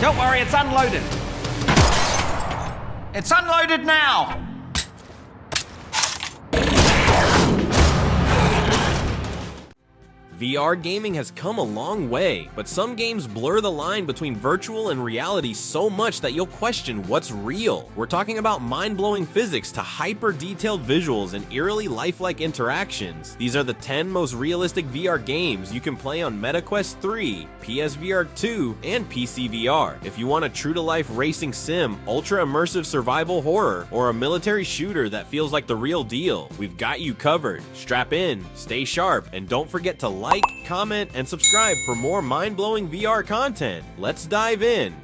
Don't worry, it's unloaded. It's unloaded now! VR gaming has come a long way, but some games blur the line between virtual and reality so much that you'll question what's real. We're talking about mind-blowing physics to hyper-detailed visuals and eerily lifelike interactions. These are the 10 most realistic VR games you can play on MetaQuest 3, PSVR 2, and PCVR. If you want a true-to-life racing sim, ultra-immersive survival horror, or a military shooter that feels like the real deal, we've got you covered. Strap in, stay sharp, and don't forget to like, comment, and subscribe for more mind-blowing VR content. Let's dive in.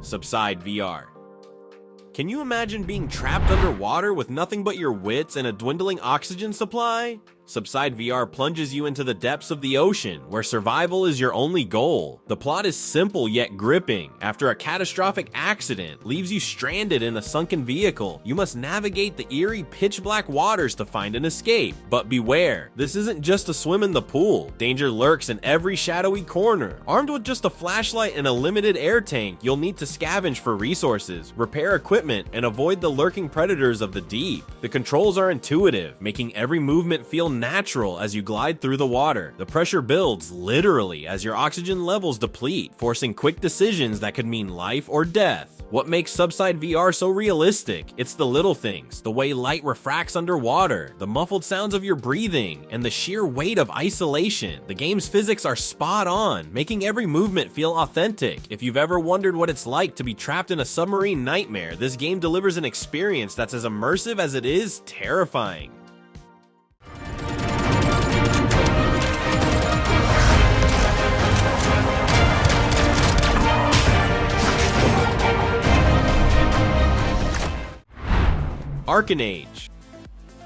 Subside VR. Can you imagine being trapped underwater with nothing but your wits and a dwindling oxygen supply? Subside VR plunges you into the depths of the ocean, where survival is your only goal. The plot is simple yet gripping. After a catastrophic accident leaves you stranded in a sunken vehicle, you must navigate the eerie pitch-black waters to find an escape. But beware, this isn't just a swim in the pool. Danger lurks in every shadowy corner. Armed with just a flashlight and a limited air tank, you'll need to scavenge for resources, repair equipment, and avoid the lurking predators of the deep. The controls are intuitive, making every movement feel natural as you glide through the water. The pressure builds literally as your oxygen levels deplete, forcing quick decisions that could mean life or death. What makes Subside VR so realistic? It's the little things, the way light refracts underwater, the muffled sounds of your breathing, and the sheer weight of isolation. The game's physics are spot on, making every movement feel authentic. If you've ever wondered what it's like to be trapped in a submarine nightmare, this game delivers an experience that's as immersive as it is terrifying. Arken Age.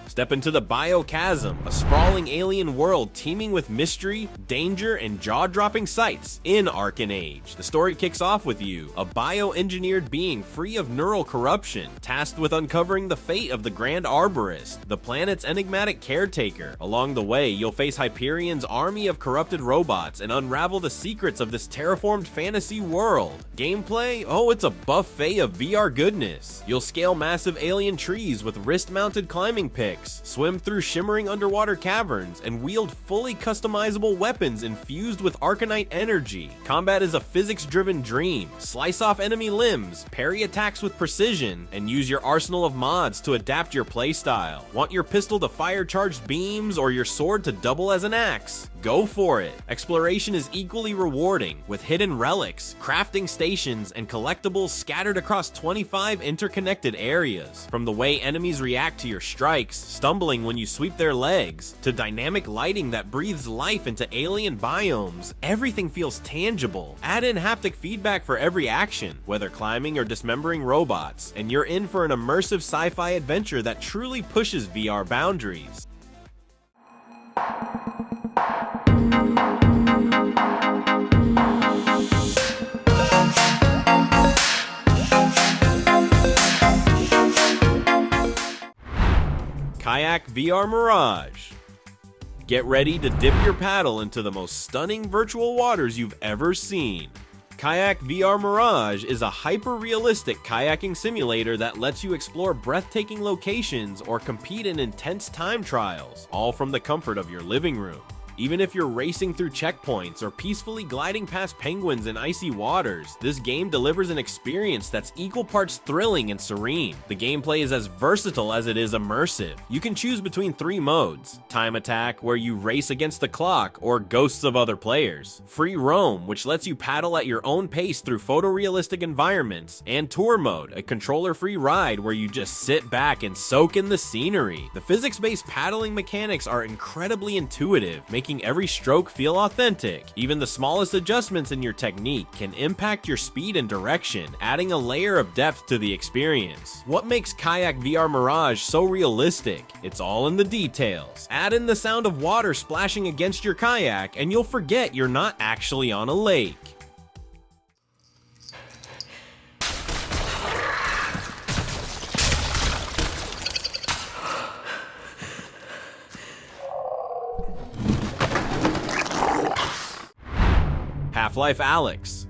Step into the biochasm, a sprawling alien world teeming with mystery, danger, and jaw-dropping sights in Arken Age. The story kicks off with you, a bioengineered being free of neural corruption, tasked with uncovering the fate of the Grand Arborist, the planet's enigmatic caretaker. Along the way, you'll face Hyperion's army of corrupted robots and unravel the secrets of this terraformed fantasy world. Gameplay? Oh, it's a buffet of VR goodness. You'll scale massive alien trees with wrist-mounted climbing picks, swim through shimmering underwater caverns, and wield fully customizable weapons infused with Arcanite energy. Combat is a physics-driven dream. Slice off enemy limbs, parry attacks with precision, and use your arsenal of mods to adapt your playstyle. Want your pistol to fire charged beams or your sword to double as an axe? Go for it. Exploration is equally rewarding, with hidden relics, crafting stations, and collectibles scattered across 25 interconnected areas. From the way enemies react to your strikes, stumbling when you sweep their legs, to dynamic lighting that breathes life into alien biomes, everything feels tangible. Add in haptic feedback for every action, whether climbing or dismembering robots, and you're in for an immersive sci-fi adventure that truly pushes VR boundaries. Kayak VR Mirage. Get ready to dip your paddle into the most stunning virtual waters you've ever seen. Kayak VR Mirage is a hyper-realistic kayaking simulator that lets you explore breathtaking locations or compete in intense time trials, all from the comfort of your living room. Even if you're racing through checkpoints or peacefully gliding past penguins in icy waters, this game delivers an experience that's equal parts thrilling and serene. The gameplay is as versatile as it is immersive. You can choose between 3 modes: Time Attack, where you race against the clock, or Ghosts of other players; Free Roam, which lets you paddle at your own pace through photorealistic environments; and Tour Mode, a controller-free ride where you just sit back and soak in the scenery. The physics-based paddling mechanics are incredibly intuitive, making every stroke feel authentic. Even the smallest adjustments in your technique can impact your speed and direction, adding a layer of depth to the experience. What makes Kayak VR Mirage so realistic? It's all in the details. Add in the sound of water splashing against your kayak, and you'll forget you're not actually on a lake. Half-Life Alyx.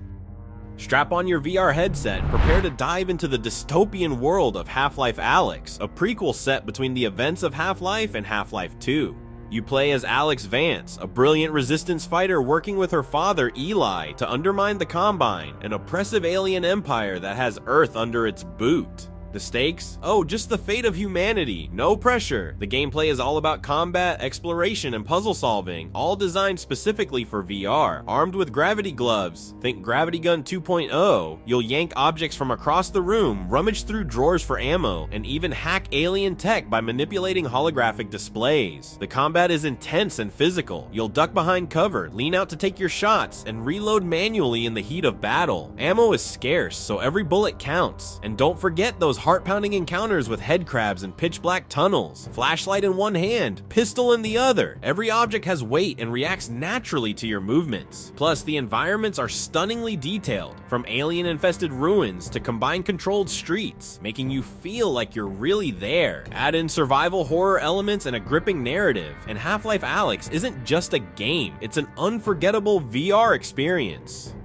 Strap on your VR headset and prepare to dive into the dystopian world of Half-Life Alyx, a prequel set between the events of Half-Life and Half-Life 2. You play as Alyx Vance, a brilliant resistance fighter working with her father Eli to undermine the Combine, an oppressive alien empire that has Earth under its boot. The stakes? Oh, just the fate of humanity, no pressure. The gameplay is all about combat, exploration, and puzzle solving, all designed specifically for VR. Armed with gravity gloves, think Gravity Gun 2.0, you'll yank objects from across the room, rummage through drawers for ammo, and even hack alien tech by manipulating holographic displays. The combat is intense and physical. You'll duck behind cover, lean out to take your shots, and reload manually in the heat of battle. Ammo is scarce, so every bullet counts. And don't forget those heart-pounding encounters with head crabs and pitch-black tunnels. Flashlight in one hand, pistol in the other. Every object has weight and reacts naturally to your movements. Plus, the environments are stunningly detailed, from alien-infested ruins to combine-controlled streets, making you feel like you're really there. Add in survival horror elements and a gripping narrative, and Half-Life Alyx isn't just a game, it's an unforgettable VR experience.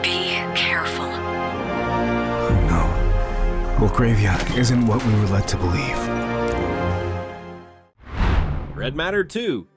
Be careful. Belgravia isn't what we were led to believe. Red Matter 2.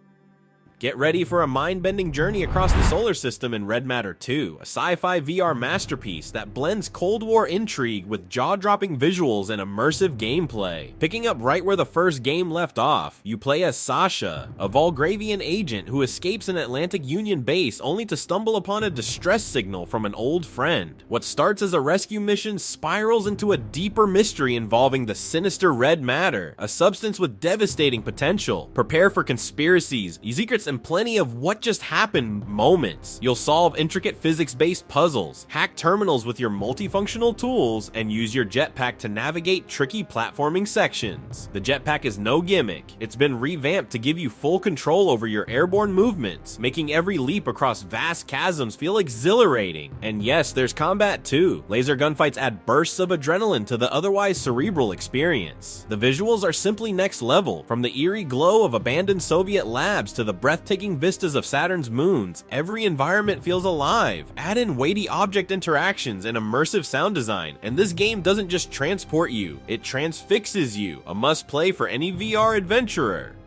Get ready for a mind-bending journey across the solar system in Red Matter 2, a sci-fi VR masterpiece that blends Cold War intrigue with jaw-dropping visuals and immersive gameplay. Picking up right where the first game left off, you play as Sasha, a Volgravian agent who escapes an Atlantic Union base only to stumble upon a distress signal from an old friend. What starts as a rescue mission spirals into a deeper mystery involving the sinister Red Matter, a substance with devastating potential. Prepare for conspiracies, secrets, and plenty of what just happened moments. You'll solve intricate physics-based puzzles, hack terminals with your multifunctional tools, and use your jetpack to navigate tricky platforming sections. The jetpack is no gimmick. It's been revamped to give you full control over your airborne movements, making every leap across vast chasms feel exhilarating. And yes, there's combat too. Laser gunfights add bursts of adrenaline to the otherwise cerebral experience. The visuals are simply next level, from the eerie glow of abandoned Soviet labs to the breathtaking vistas of Saturn's moons. Every environment feels alive. Add in weighty object interactions and immersive sound design, and this game doesn't just transport you, it transfixes you. A must-play for any VR adventurer.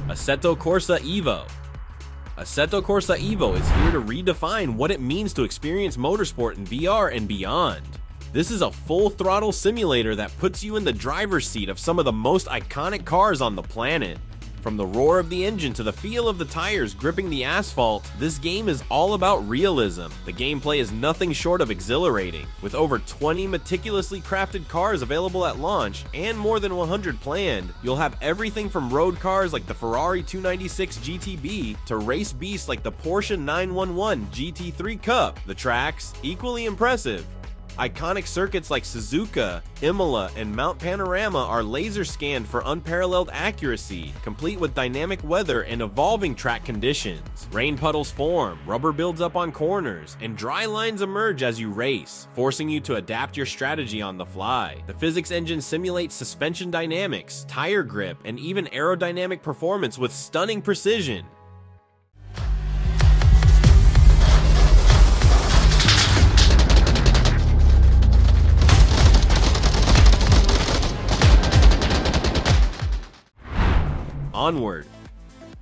Assetto Corsa EVO. Assetto Corsa EVO is here to redefine what it means to experience motorsport in VR and beyond. This is a full-throttle simulator that puts you in the driver's seat of some of the most iconic cars on the planet. From the roar of the engine to the feel of the tires gripping the asphalt, this game is all about realism. The gameplay is nothing short of exhilarating. With over 20 meticulously crafted cars available at launch and more than 100 planned, you'll have everything from road cars like the Ferrari 296 GTB to race beasts like the Porsche 911 GT3 Cup. The tracks, equally impressive. Iconic circuits like Suzuka, Imola, and Mount Panorama are laser scanned for unparalleled accuracy, complete with dynamic weather and evolving track conditions. Rain puddles form, rubber builds up on corners, and dry lines emerge as you race, forcing you to adapt your strategy on the fly. The physics engine simulates suspension dynamics, tire grip, and even aerodynamic performance with stunning precision. Onward.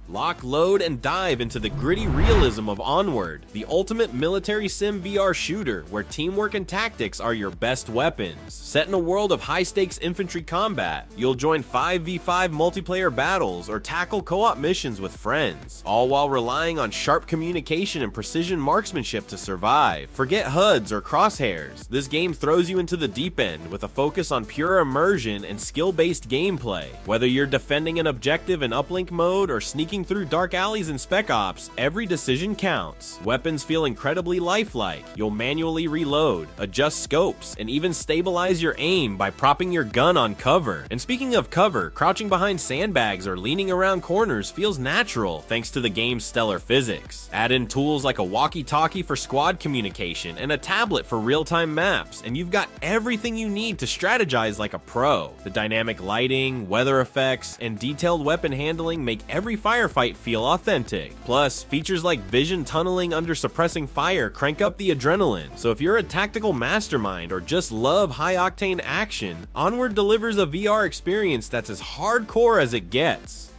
Lock, load, and dive into the gritty realism of Onward, the ultimate military sim VR shooter where teamwork and tactics are your best weapons. Set in a world of high-stakes infantry combat, you'll join 5v5 multiplayer battles or tackle co-op missions with friends, all while relying on sharp communication and precision marksmanship to survive. Forget HUDs or crosshairs. This game throws you into the deep end with a focus on pure immersion and skill-based gameplay. Whether you're defending an objective in uplink mode or sneaking cruising through dark alleys in Spec Ops, every decision counts. Weapons feel incredibly lifelike. You'll manually reload, adjust scopes, and even stabilize your aim by propping your gun on cover. And speaking of cover, crouching behind sandbags or leaning around corners feels natural thanks to the game's stellar physics. Add in tools like a walkie-talkie for squad communication and a tablet for real-time maps, and you've got everything you need to strategize like a pro. The dynamic lighting, weather effects, and detailed weapon handling make every firefight feel authentic. Plus, features like vision tunneling under suppressing fire crank up the adrenaline. So if you're a tactical mastermind or just love high-octane action, Onward delivers a VR experience that's as hardcore as it gets.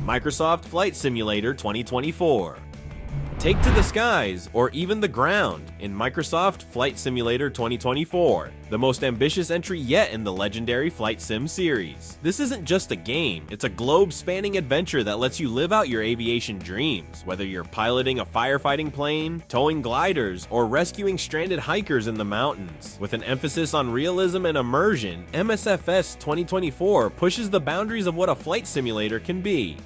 Microsoft Flight Simulator 2024. Take to the skies, or even the ground, in Microsoft Flight Simulator 2024, the most ambitious entry yet in the legendary Flight Sim series. This isn't just a game, it's a globe-spanning adventure that lets you live out your aviation dreams, whether you're piloting a firefighting plane, towing gliders, or rescuing stranded hikers in the mountains. With an emphasis on realism and immersion, MSFS 2024 pushes the boundaries of what a flight simulator can be.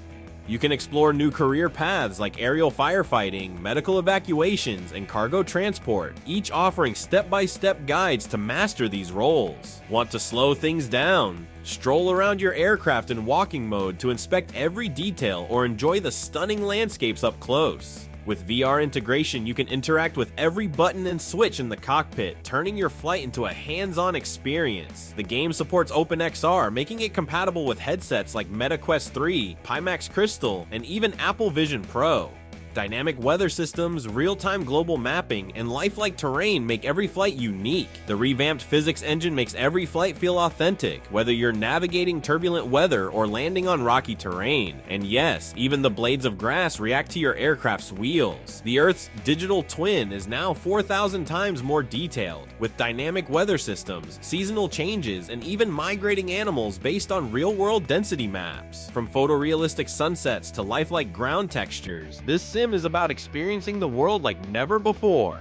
You can explore new career paths like aerial firefighting, medical evacuations, and cargo transport, each offering step-by-step guides to master these roles. Want to slow things down? Stroll around your aircraft in walking mode to inspect every detail or enjoy the stunning landscapes up close. With VR integration, you can interact with every button and switch in the cockpit, turning your flight into a hands-on experience. The game supports OpenXR, making it compatible with headsets like MetaQuest 3, Pimax Crystal, and even Apple Vision Pro. Dynamic weather systems, real-time global mapping, and lifelike terrain make every flight unique. The revamped physics engine makes every flight feel authentic, whether you're navigating turbulent weather or landing on rocky terrain. And yes, even the blades of grass react to your aircraft's wheels. The Earth's digital twin is now 4,000 times more detailed, with dynamic weather systems, seasonal changes, and even migrating animals based on real-world density maps. From photorealistic sunsets to lifelike ground textures, this sim is about experiencing the world like never before.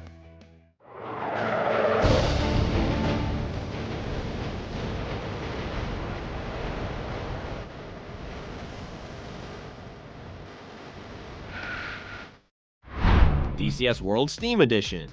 DCS World Steam Edition.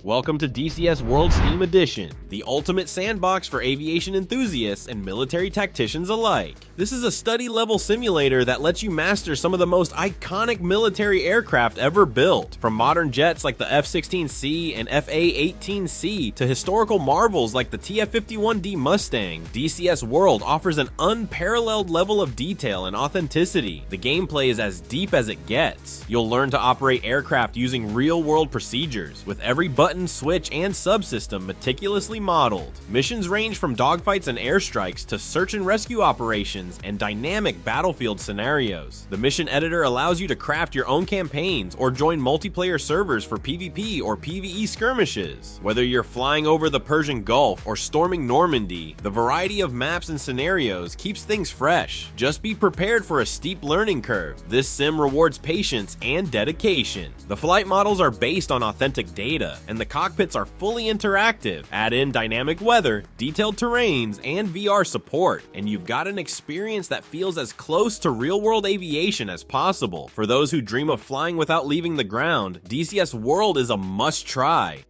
Welcome to DCS World Steam Edition, the ultimate sandbox for aviation enthusiasts and military tacticians alike. This is a study-level simulator that lets you master some of the most iconic military aircraft ever built, from modern jets like the F-16C and FA-18C to historical marvels like the TF-51D Mustang. DCS World offers an unparalleled level of detail and authenticity. The gameplay is as deep as it gets. You'll learn to operate aircraft using real-world procedures, with every button, switch, and subsystem meticulously modeled. Missions range from dogfights and airstrikes to search and rescue operations and dynamic battlefield scenarios. The mission editor allows you to craft your own campaigns or join multiplayer servers for PvP or PvE skirmishes. Whether you're flying over the Persian Gulf or storming Normandy, the variety of maps and scenarios keeps things fresh. Just be prepared for a steep learning curve. This sim rewards patience and dedication. The flight models are based on authentic data, and the cockpits are fully interactive. Add in dynamic weather, detailed terrains, and VR support, and you've got an experience that feels as close to real-world aviation as possible. For those who dream of flying without leaving the ground, DCS World is a must-try.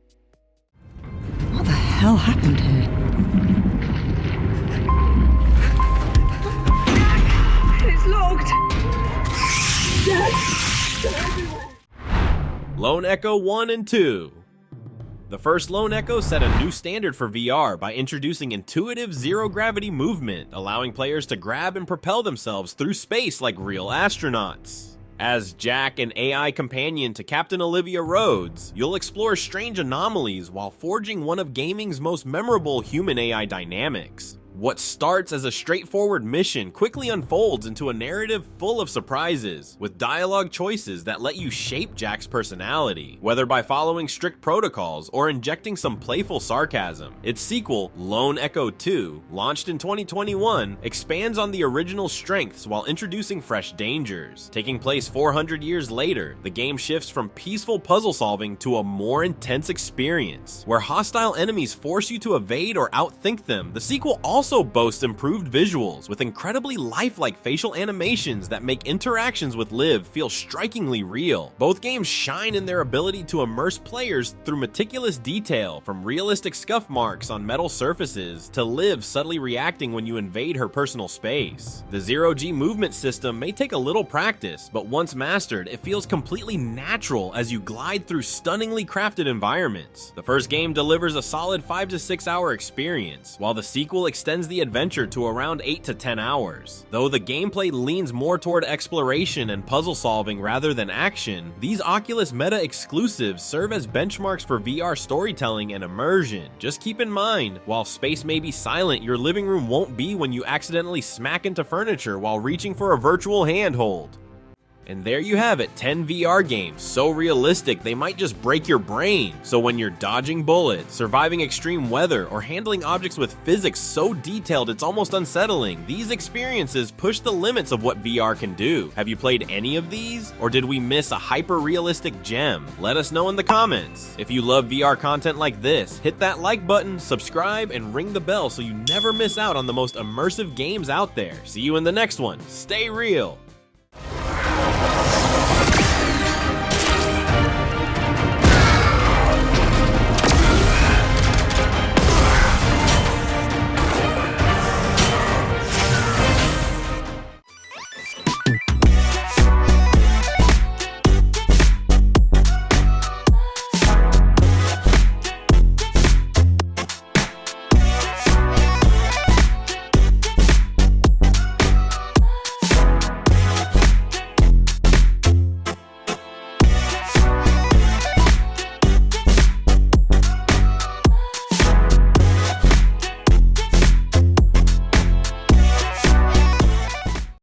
What the hell happened here? It's locked! Lone Echo 1 and 2. The first Lone Echo set a new standard for VR by introducing intuitive zero-gravity movement, allowing players to grab and propel themselves through space like real astronauts. As Jack, an AI companion to Captain Olivia Rhodes, you'll explore strange anomalies while forging one of gaming's most memorable human-AI dynamics. What starts as a straightforward mission quickly unfolds into a narrative full of surprises, with dialogue choices that let you shape Jack's personality, whether by following strict protocols or injecting some playful sarcasm. Its sequel, Lone Echo 2, launched in 2021, expands on the original strengths while introducing fresh dangers. Taking place 400 years later, the game shifts from peaceful puzzle solving to a more intense experience, where hostile enemies force you to evade or outthink them. The sequel also boasts improved visuals, with incredibly lifelike facial animations that make interactions with Liv feel strikingly real. Both games shine in their ability to immerse players through meticulous detail, from realistic scuff marks on metal surfaces to Liv subtly reacting when you invade her personal space. The zero-G movement system may take a little practice, but once mastered, it feels completely natural as you glide through stunningly crafted environments. The first game delivers a solid 5 to 6 hour experience, while the sequel extends the adventure to around 8 to 10 hours. Though the gameplay leans more toward exploration and puzzle solving rather than action, these Oculus Meta exclusives serve as benchmarks for VR storytelling and immersion. Just keep in mind, while space may be silent, your living room won't be when you accidentally smack into furniture while reaching for a virtual handhold. And there you have it, 10 VR games so realistic they might just break your brain. So when you're dodging bullets, surviving extreme weather, or handling objects with physics so detailed it's almost unsettling, these experiences push the limits of what VR can do. Have you played any of these? Or did we miss a hyper-realistic gem? Let us know in the comments. If you love VR content like this, hit that like button, subscribe, and ring the bell so you never miss out on the most immersive games out there. See you in the next one. Stay real!